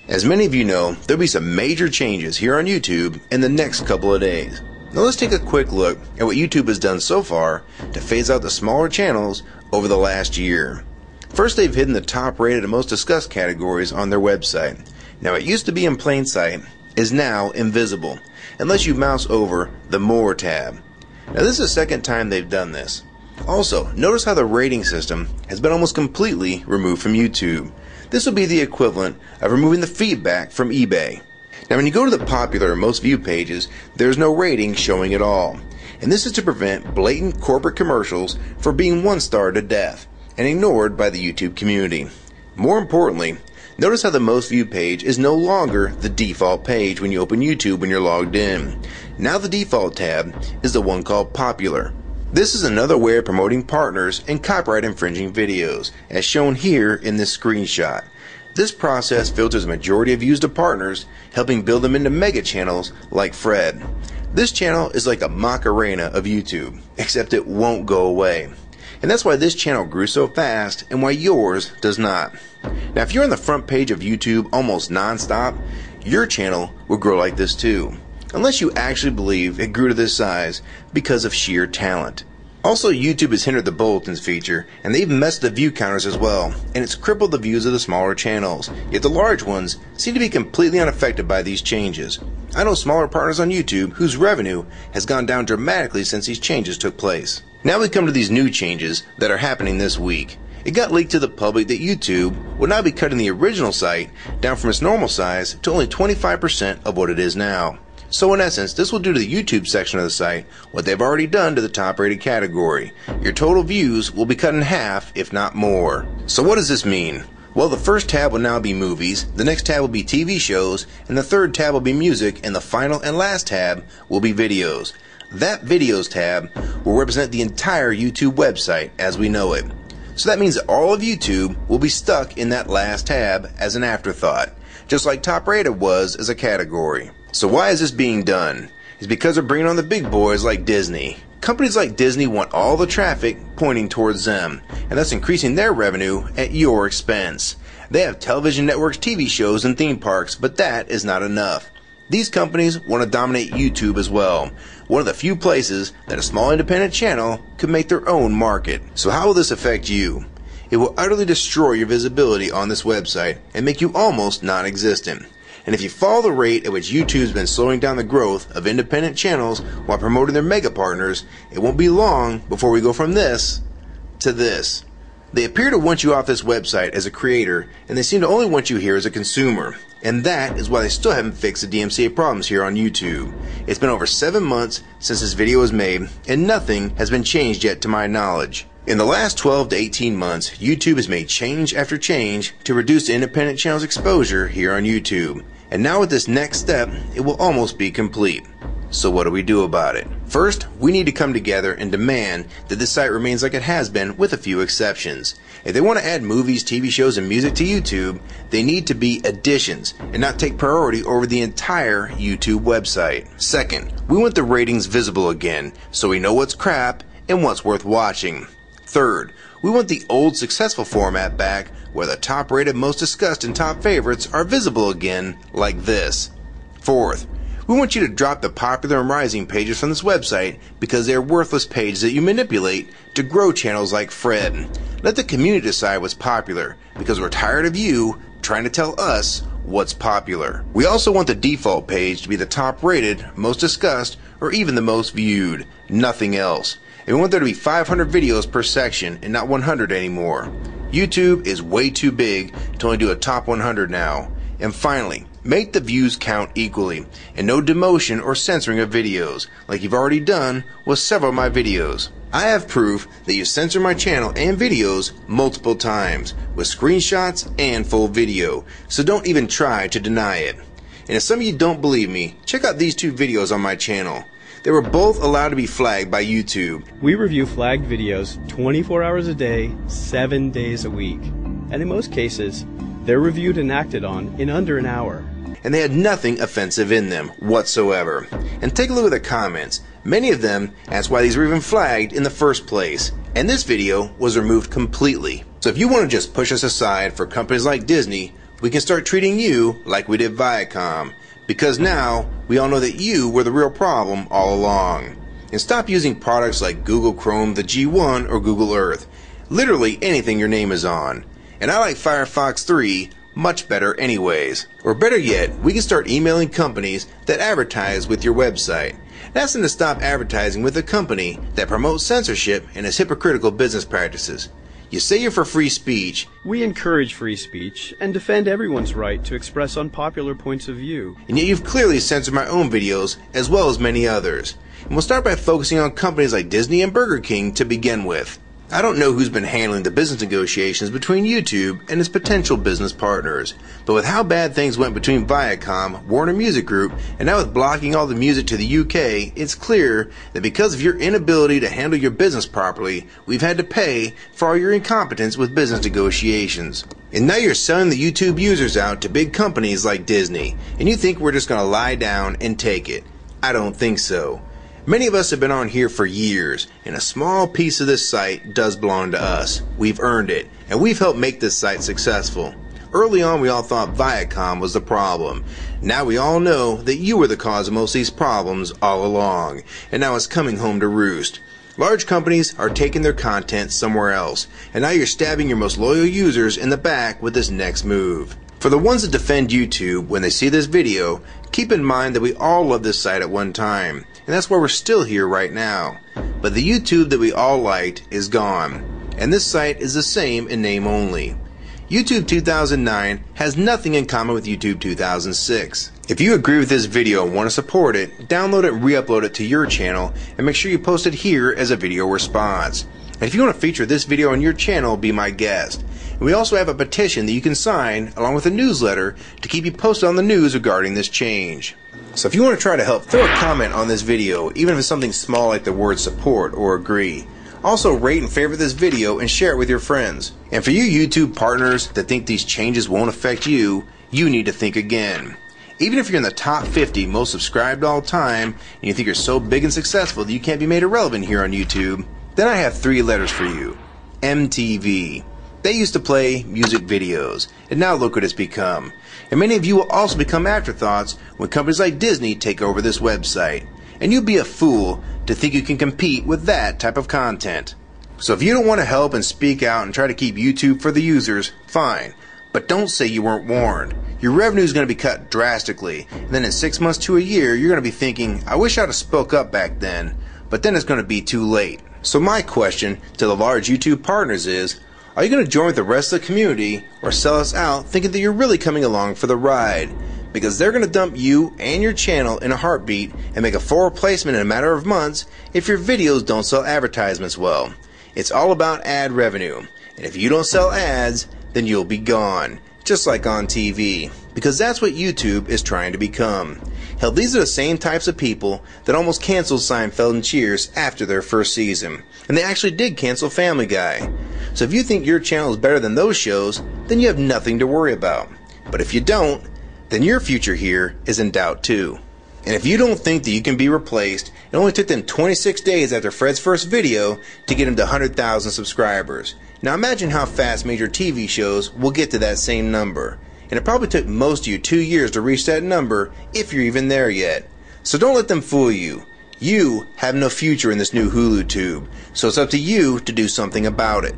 As many of you know, there'll be some major changes here on YouTube in the next couple of days. Now let's take a quick look at what YouTube has done so far to phase out the smaller channels over the last year. First, they've hidden the top rated and most discussed categories on their website. Now it used to be in plain sight, is now invisible, unless you mouse over the More tab. Now this is the second time they've done this. Also, notice how the rating system has been almost completely removed from YouTube. This will be the equivalent of removing the feedback from eBay. Now when you go to the popular or most viewed pages, there's no rating showing at all. And this is to prevent blatant corporate commercials for being one-starred to death and ignored by the YouTube community. More importantly, notice how the most viewed page is no longer the default page when you open YouTube when you're logged in. Now the default tab is the one called Popular. This is another way of promoting partners and copyright infringing videos, as shown here in this screenshot. This process filters a majority of views to partners, helping build them into mega channels like Fred. This channel is like a Macarena of YouTube, except it won't go away. And that's why this channel grew so fast and why yours does not. Now if you're on the front page of YouTube almost non-stop, your channel will grow like this too. Unless you actually believe it grew to this size because of sheer talent. Also, YouTube has hindered the bulletins feature, and they've messed the view counters as well, and it's crippled the views of the smaller channels, yet the large ones seem to be completely unaffected by these changes. I know smaller partners on YouTube whose revenue has gone down dramatically since these changes took place. Now we come to these new changes that are happening this week. It got leaked to the public that YouTube will now be cutting the original site down from its normal size to only 25% of what it is now. So in essence, this will do to the YouTube section of the site what they've already done to the top rated category. Your total views will be cut in half, if not more. So what does this mean? Well, the first tab will now be movies, the next tab will be TV shows, and the third tab will be music, and the final and last tab will be videos. That videos tab will represent the entire YouTube website as we know it. So that means that all of YouTube will be stuck in that last tab as an afterthought, just like top rated was as a category. So why is this being done? It's because they're bringing on the big boys like Disney. Companies like Disney want all the traffic pointing towards them, and thus increasing their revenue at your expense. They have television networks, TV shows, and theme parks, but that is not enough. These companies want to dominate YouTube as well, one of the few places that a small independent channel could make their own market. So how will this affect you? It will utterly destroy your visibility on this website and make you almost non-existent. And if you follow the rate at which YouTube's been slowing down the growth of independent channels while promoting their mega partners, it won't be long before we go from this to this. They appear to want you off this website as a creator, and they seem to only want you here as a consumer. And that is why they still haven't fixed the DMCA problems here on YouTube. It's been over 7 months since this video was made, and nothing has been changed yet to my knowledge. In the last 12 to 18 months, YouTube has made change after change to reduce the independent channel's exposure here on YouTube. And now with this next step, it will almost be complete. So what do we do about it? First, we need to come together and demand that this site remains like it has been with a few exceptions. If they want to add movies, TV shows, and music to YouTube, they need to be additions and not take priority over the entire YouTube website. Second, we want the ratings visible again so we know what's crap and what's worth watching. Third, we want the old successful format back where the top rated, most discussed, and top favorites are visible again like this. Fourth, we want you to drop the popular and rising pages from this website because they are worthless pages that you manipulate to grow channels like Fred. Let the community decide what's popular because we're tired of you trying to tell us what's popular. We also want the default page to be the top rated, most discussed, or even the most viewed. Nothing else. And we want there to be 500 videos per section and not 100 anymore. YouTube is way too big to only do a top 100 now. And finally, make the views count equally, and no demotion or censoring of videos, like you've already done with several of my videos. I have proof that you censor my channel and videos multiple times, with screenshots and full video, so don't even try to deny it. And if some of you don't believe me, check out these two videos on my channel. They were both allowed to be flagged by YouTube. We review flagged videos 24 hours a day, 7 days a week. And in most cases, They're reviewed and acted on in under an hour. And they had nothing offensive in them whatsoever. And take a look at the comments. Many of them asked why these were even flagged in the first place. And this video was removed completely. So if you want to just push us aside for companies like Disney, we can start treating you like we did Viacom. Because now, we all know that you were the real problem all along. And stop using products like Google Chrome, the G1, or Google Earth. Literally anything your name is on. And I like Firefox 3 much better anyways. Or better yet, we can start emailing companies that advertise with your website. And ask them to stop advertising with a company that promotes censorship and has hypocritical business practices. You say you're for free speech. We encourage free speech and defend everyone's right to express unpopular points of view. And yet you've clearly censored my own videos as well as many others. And we'll start by focusing on companies like Disney and Burger King to begin with. I don't know who's been handling the business negotiations between YouTube and its potential business partners, but with how bad things went between Viacom, Warner Music Group, and now with blocking all the music to the UK, it's clear that because of your inability to handle your business properly, we've had to pay for all your incompetence with business negotiations. And now you're selling the YouTube users out to big companies like Disney, and you think we're just going to lie down and take it. I don't think so. Many of us have been on here for years, and a small piece of this site does belong to us. We've earned it, and we've helped make this site successful. Early on, we all thought Viacom was the problem. Now we all know that you were the cause of most of these problems all along, and now it's coming home to roost. Large companies are taking their content somewhere else, and now you're stabbing your most loyal users in the back with this next move. For the ones that defend YouTube when they see this video, keep in mind that we all loved this site at one time, and that's why we're still here right now. But the YouTube that we all liked is gone, and this site is the same in name only. YouTube 2009 has nothing in common with YouTube 2006. If you agree with this video and want to support it, download it and re-upload it to your channel, and make sure you post it here as a video response. And if you want to feature this video on your channel, be my guest. And we also have a petition that you can sign along with a newsletter to keep you posted on the news regarding this change. So if you want to try to help, throw a comment on this video, even if it's something small like the word support or agree. Also rate and favorite this video and share it with your friends. And for you YouTube partners that think these changes won't affect you, you need to think again. Even if you're in the top 50 most subscribed all time, and you think you're so big and successful that you can't be made irrelevant here on YouTube, then I have 3 letters for you. MTV. They used to play music videos, and now look what it's become. And many of you will also become afterthoughts when companies like Disney take over this website. And you'd be a fool to think you can compete with that type of content. So if you don't want to help and speak out and try to keep YouTube for the users, fine. But don't say you weren't warned. Your revenue is going to be cut drastically, and then in 6 months to a year, you're going to be thinking, I wish I'd have spoke up back then. But then it's going to be too late. So my question to the large YouTube partners is, are you going to join with the rest of the community or sell us out thinking that you're really coming along for the ride? Because they're going to dump you and your channel in a heartbeat and make a full replacement in a matter of months if your videos don't sell advertisements well. It's all about ad revenue. And if you don't sell ads, then you'll be gone. Just like on TV. Because that's what YouTube is trying to become. Hell, these are the same types of people that almost canceled Seinfeld and Cheers after their first season. And they actually did cancel Family Guy. So if you think your channel is better than those shows, then you have nothing to worry about. But if you don't, then your future here is in doubt too. And if you don't think that you can be replaced, it only took them 26 days after Fred's first video to get him to 100,000 subscribers. Now imagine how fast major TV shows will get to that same number. And it probably took most of you 2 years to reach that number, if you're even there yet. So don't let them fool you. You have no future in this new Hulu tube, so it's up to you to do something about it.